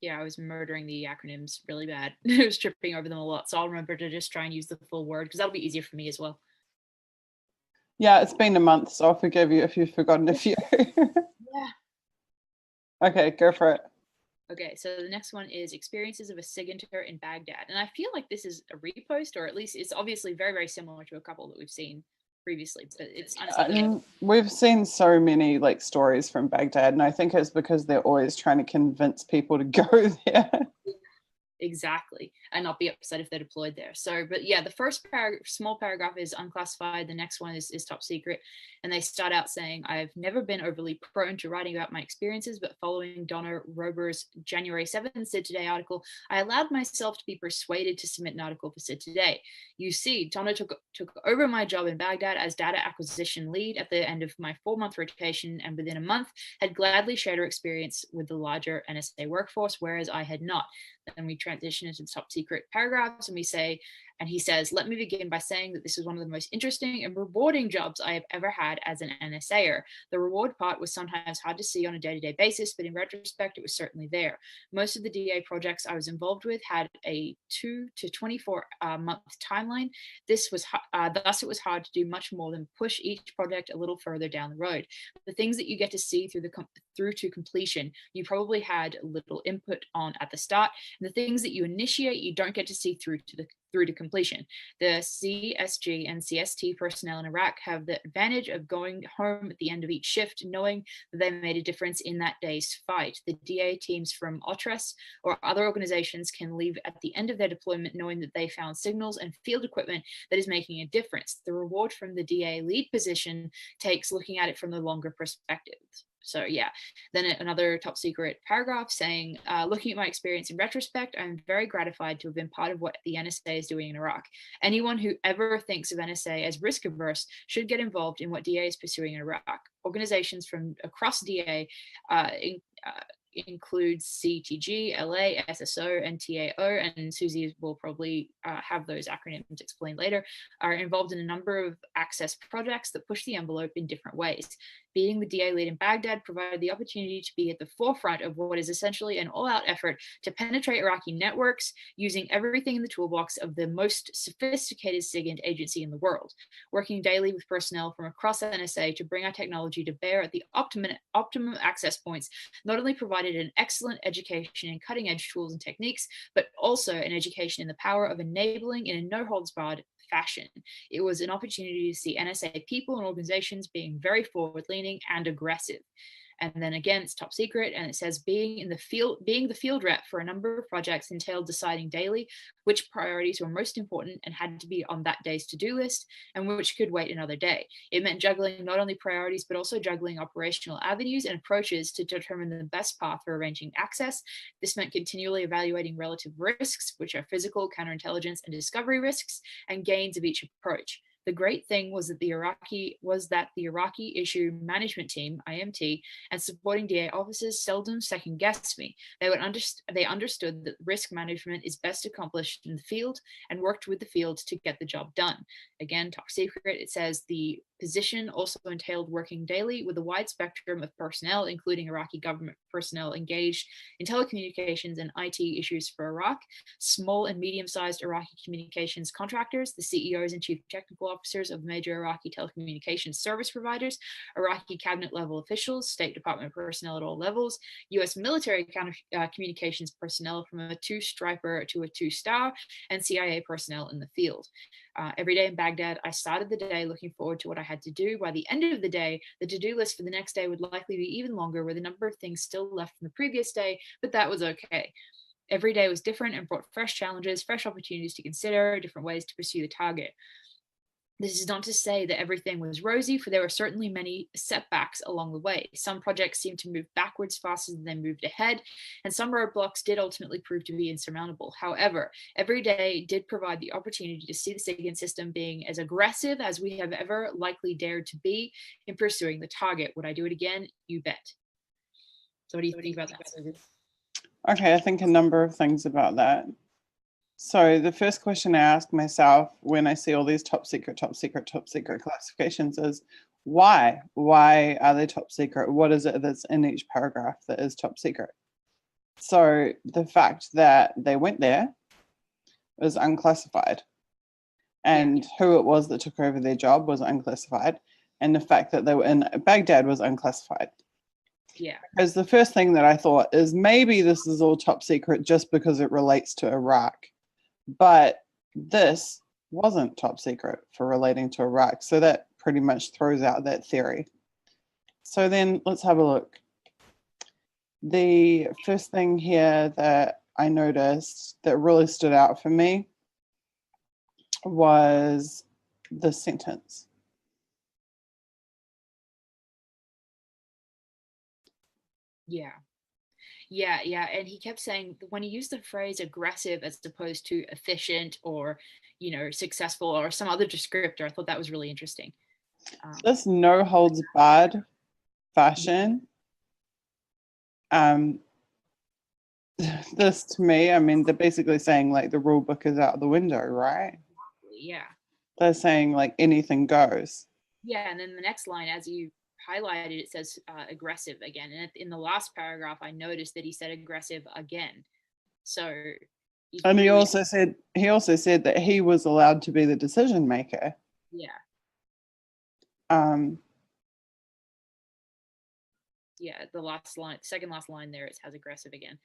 Yeah, I was murdering the acronyms really bad. I was tripping over them a lot. So I'll remember to just try and use the full word because that'll be easier for me as well. Yeah, it's been a month, so I'll forgive you if you've forgotten a few. Yeah. Okay, go for it. Okay, so the next one is experiences of a SIGINTer in Baghdad. And I feel like this is a repost, or at least it's obviously very, very similar to a couple that we've seen previously, but it's honestly good. We've seen so many like stories from Baghdad, and I think it's because they're always trying to convince people to go there. Exactly, and not be upset if they're deployed there. So, but yeah, the first small paragraph is unclassified. The next one is top secret, and they start out saying, "I've never been overly prone to writing about my experiences, but following Donna Rober's January 7th SIDToday article, I allowed myself to be persuaded to submit an article for SIDToday. You see, Donna took over my job in Baghdad as data acquisition lead at the end of my 4-month rotation, and within a month had gladly shared her experience with the larger NSA workforce, whereas I had not." Then we transition into the top secret paragraphs and we say, and he says, "Let me begin by saying that this was one of the most interesting and rewarding jobs I have ever had as an NSAer. The reward part was sometimes hard to see on a day-to-day basis, but in retrospect, it was certainly there. Most of the DA projects I was involved with had a 2 to 24 month timeline. Thus, it was hard to do much more than push each project a little further down the road. The things that you get to see through to completion, you probably had little input on at the start. And the things that you initiate, you don't get to see through to completion. The CSG and CST personnel in Iraq have the advantage of going home at the end of each shift, knowing that they made a difference in that day's fight. The DA teams from OTRES or other organizations can leave at the end of their deployment knowing that they found signals and field equipment that is making a difference. The reward from the DA lead position takes looking at it from the longer perspective." So yeah, then another top secret paragraph saying, "Looking at my experience in retrospect, I'm very gratified to have been part of what the NSA is doing in Iraq. Anyone who ever thinks of NSA as risk averse should get involved in what DA is pursuing in Iraq. Organizations from across DA includes CTG, LA, SSO, and TAO, and Susie will probably have those acronyms explained later, are involved in a number of access projects that push the envelope in different ways. Being the DA lead in Baghdad provided the opportunity to be at the forefront of what is essentially an all-out effort to penetrate Iraqi networks using everything in the toolbox of the most sophisticated SIGINT agency in the world, working daily with personnel from across NSA to bring our technology to bear at the optimum access points, not only provided an excellent education in cutting-edge tools and techniques, but also an education in the power of enabling in a no-holds-barred fashion. It was an opportunity to see NSA people and organizations being very forward-leaning and aggressive." And then again, it's top secret, and it says being the field rep for a number of projects entailed deciding daily which priorities were most important and had to be on that day's to-do list, and which could wait another day. It meant juggling not only priorities, but also juggling operational avenues and approaches to determine the best path for arranging access. This meant continually evaluating relative risks, which are physical, counterintelligence, and discovery risks, and gains of each approach. The great thing was that the Iraqi issue management team (IMT) and supporting DA officers seldom second-guessed me. They understood that risk management is best accomplished in the field and worked with the field to get the job done. Again, top secret, it says the position also entailed working daily with a wide spectrum of personnel, including Iraqi government personnel engaged in telecommunications and IT issues for Iraq, small and medium-sized Iraqi communications contractors, the CEOs and chief technical officers of major Iraqi telecommunications service providers, Iraqi cabinet level officials, State Department personnel at all levels, US military communications personnel from a 2-striper to a 2-star, and CIA personnel in the field. Every day in Baghdad, I started the day looking forward to what I had to do. By the end of the day, the to-do list for the next day would likely be even longer with a number of things still left from the previous day, but that was okay. Every day was different and brought fresh challenges, fresh opportunities to consider, different ways to pursue the target. This is not to say that everything was rosy, for there were certainly many setbacks along the way. Some projects seemed to move backwards faster than they moved ahead, and some roadblocks did ultimately prove to be insurmountable. However, every day did provide the opportunity to see the SIGINT system being as aggressive as we have ever likely dared to be in pursuing the target. Would I do it again? You bet. So what do you think about that? Okay, I think a number of things about that. So the first question I ask myself when I see all these top secret classifications is why? Why are they top secret? What is it that's in each paragraph that is top secret? So the fact that they went there was unclassified, and who it was that took over their job was unclassified, and the fact that they were in Baghdad was unclassified. Yeah. Because the first thing that I thought is maybe this is all top secret just because it relates to Iraq, but this wasn't top secret for relating to Iraq, so that pretty much throws out that theory. So then let's have a look. The first thing here that I noticed that really stood out for me was the sentence. Yeah. Yeah. And he kept saying when he used the phrase aggressive as opposed to efficient or, successful or some other descriptor, I thought that was really interesting. This no holds barred fashion. This to me, I mean, they're basically saying like the rule book is out the window, right? Yeah. They're saying like anything goes. Yeah. And then the next line, as you highlighted, it says aggressive again. And in the last paragraph, I noticed that he said aggressive again. So And really, he also said that he was allowed to be the decision maker. Yeah. Yeah, the last line, second last line there, it has aggressive again.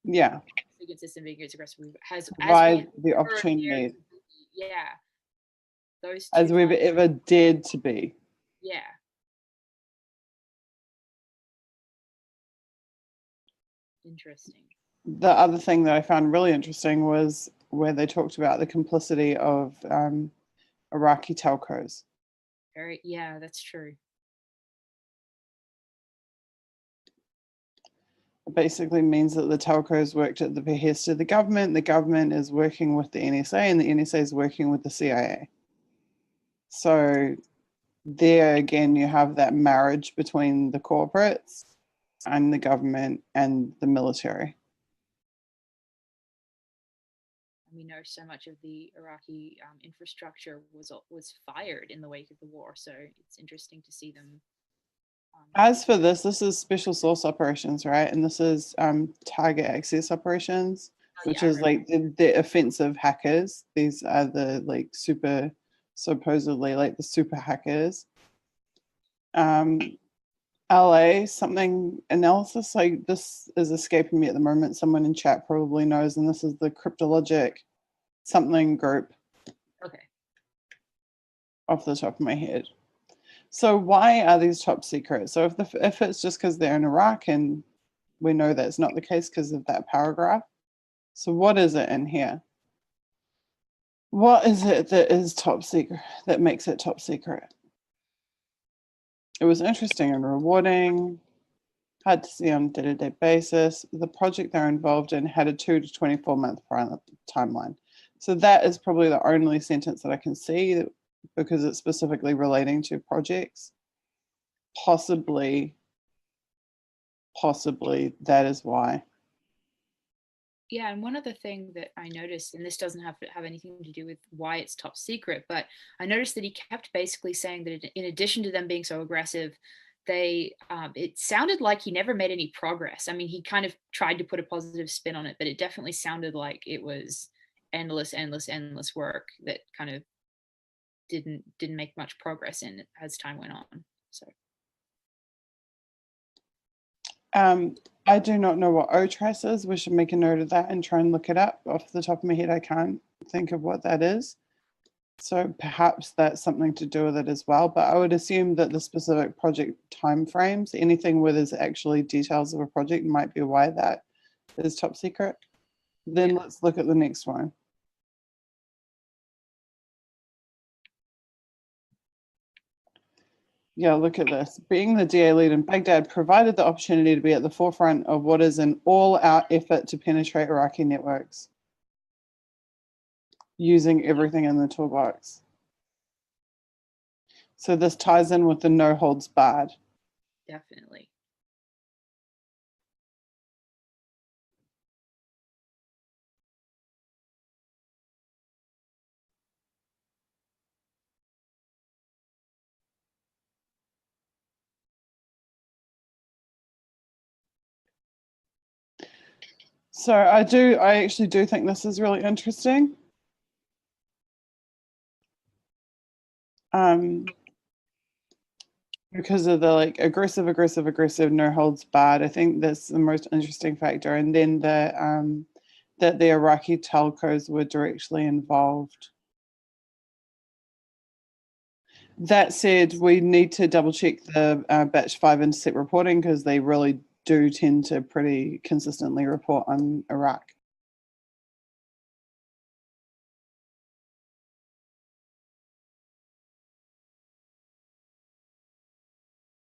Yeah. Consistent, vigorous, aggressive has provide the opportunity. Yeah. Those as we've lines, ever dared to be. Yeah. Interesting. The other thing that I found really interesting was where they talked about the complicity of Iraqi telcos. Yeah, that's true. It basically means that the telcos worked at the behest of the government is working with the NSA, and the NSA is working with the CIA. So there again, you have that marriage between the corporates and the government and the military. We know so much of the Iraqi infrastructure was fired in the wake of the war, so it's interesting to see them. As for this is special source operations, right? And this is target access operations, which is like the offensive hackers. These are the like supposedly like the super hackers. LA, something analysis, like this is escaping me at the moment. Someone in chat probably knows, and this is the cryptologic something group. Okay. Off the top of my head. So why are these top secret? So if it's just because they're in Iraq, and we know that's not the case because of that paragraph. So what is it in here? What is it that is top secret, that makes it top secret? It was interesting and rewarding, hard to see on a day-to-day basis. The project they're involved in had a 2 to 24 month timeline. So that is probably the only sentence that I can see because it's specifically relating to projects. Possibly that is why. Yeah, and one other thing that I noticed, and this doesn't have to have anything to do with why it's top secret, but I noticed that he kept basically saying that in addition to them being so aggressive, it sounded like he never made any progress. I mean, he kind of tried to put a positive spin on it, but it definitely sounded like it was endless work that kind of didn't make much progress in as time went on. So I do not know what OTRAS is. We should make a note of that and try and look it up. Off the top of my head, I can't think of what that is. So perhaps that's something to do with it as well. But I would assume that the specific project timeframes, anything where there's actually details of a project, might be why that is top secret. Then let's look at the next one. Yeah, look at this. Being the DA lead in Baghdad provided the opportunity to be at the forefront of what is an all-out effort to penetrate Iraqi networks, using everything in the toolbox. So this ties in with the no holds barred. Definitely. So I actually do think this is really interesting. Because of the like aggressive, no holds barred. I think that's the most interesting factor. And then that the Iraqi telcos were directly involved. That said, we need to double check the batch 5 intercept reporting because they really do tend to pretty consistently report on Iraq.